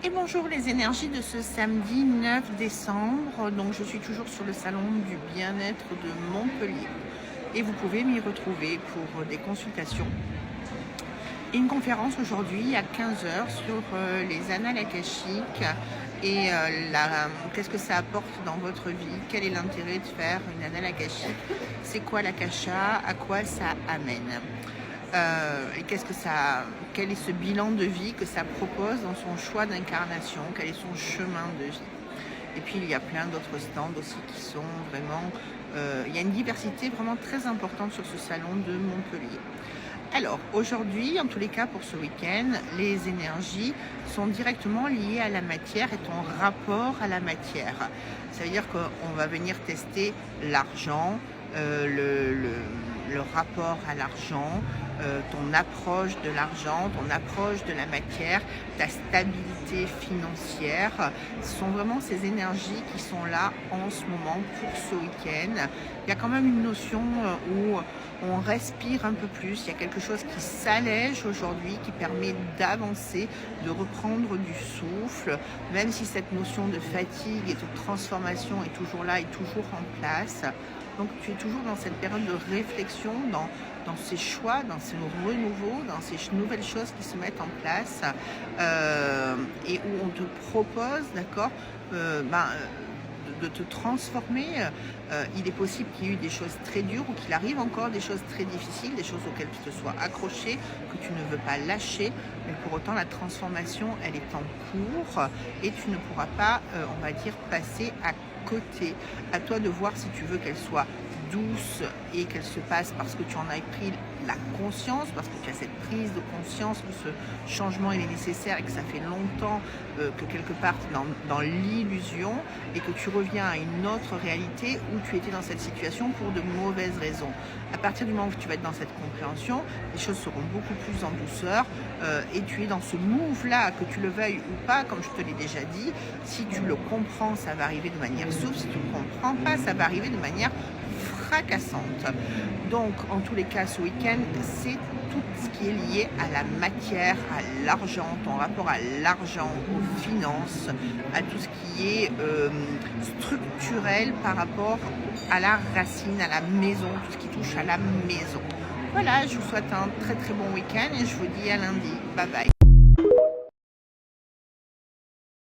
Et bonjour les énergies de ce samedi 9 décembre. Donc je suis toujours sur le salon du bien-être de Montpellier et vous pouvez m'y retrouver pour des consultations. Et une conférence aujourd'hui à 15 h sur les annales akashiques et qu'est-ce que ça apporte dans votre vie, quel est l'intérêt de faire une annale akashique, c'est quoi l'akasha, à quoi ça amène. Et quel est ce bilan de vie que ça propose dans son choix d'incarnation, quel est son chemin de vie. Et puis il y a plein d'autres stands aussi qui sont vraiment, il y a une diversité vraiment très importante sur ce salon de Montpellier. Alors aujourd'hui, en tous les cas pour ce week-end, les énergies sont directement liées à la matière et ton rapport à la matière. Ça veut dire qu'on va venir tester l'argent, le rapport à l'argent, ton approche de l'argent, ton approche de la matière, ta stabilité financière. Ce sont vraiment ces énergies qui sont là en ce moment pour ce week-end. Il y a quand même une notion où on respire un peu plus, il y a quelque chose qui s'allège aujourd'hui, qui permet d'avancer, de reprendre du souffle, même si cette notion de fatigue et de transformation est toujours là et toujours en place. Donc tu es toujours dans cette période de réflexion, dans ces choix, dans ces renouveaux, dans ces nouvelles choses qui se mettent en place et où on te propose, d'accord, de te transformer. Il est possible qu'il y ait eu des choses très dures ou qu'il arrive encore des choses très difficiles, des choses auxquelles tu te sois accroché, que tu ne veux pas lâcher, mais pour autant la transformation elle est en cours et tu ne pourras pas, on va dire, passer à côté. À toi de voir si tu veux qu'elle soit douce et qu'elle se passe parce que tu en as pris la conscience, parce que tu as cette prise de conscience que ce changement il est nécessaire et que ça fait longtemps que quelque part tu es dans l'illusion et que tu reviens à une autre réalité où tu étais dans cette situation pour de mauvaises raisons. À partir du moment où tu vas être dans cette compréhension, les choses seront beaucoup plus en douceur et tu es dans ce move là, que tu le veuilles ou pas, comme je te l'ai déjà dit. Si tu le comprends, ça va arriver de manière souple. Si tu ne comprends pas, ça va arriver de manière fracassante. Donc en tous les cas ce week-end c'est tout ce qui est lié à la matière, à l'argent, ton rapport à l'argent, aux finances, à tout ce qui est structurel par rapport à la racine, à la maison, tout ce qui touche à la maison. Voilà, je vous souhaite un très très bon week-end et je vous dis à lundi. Bye bye.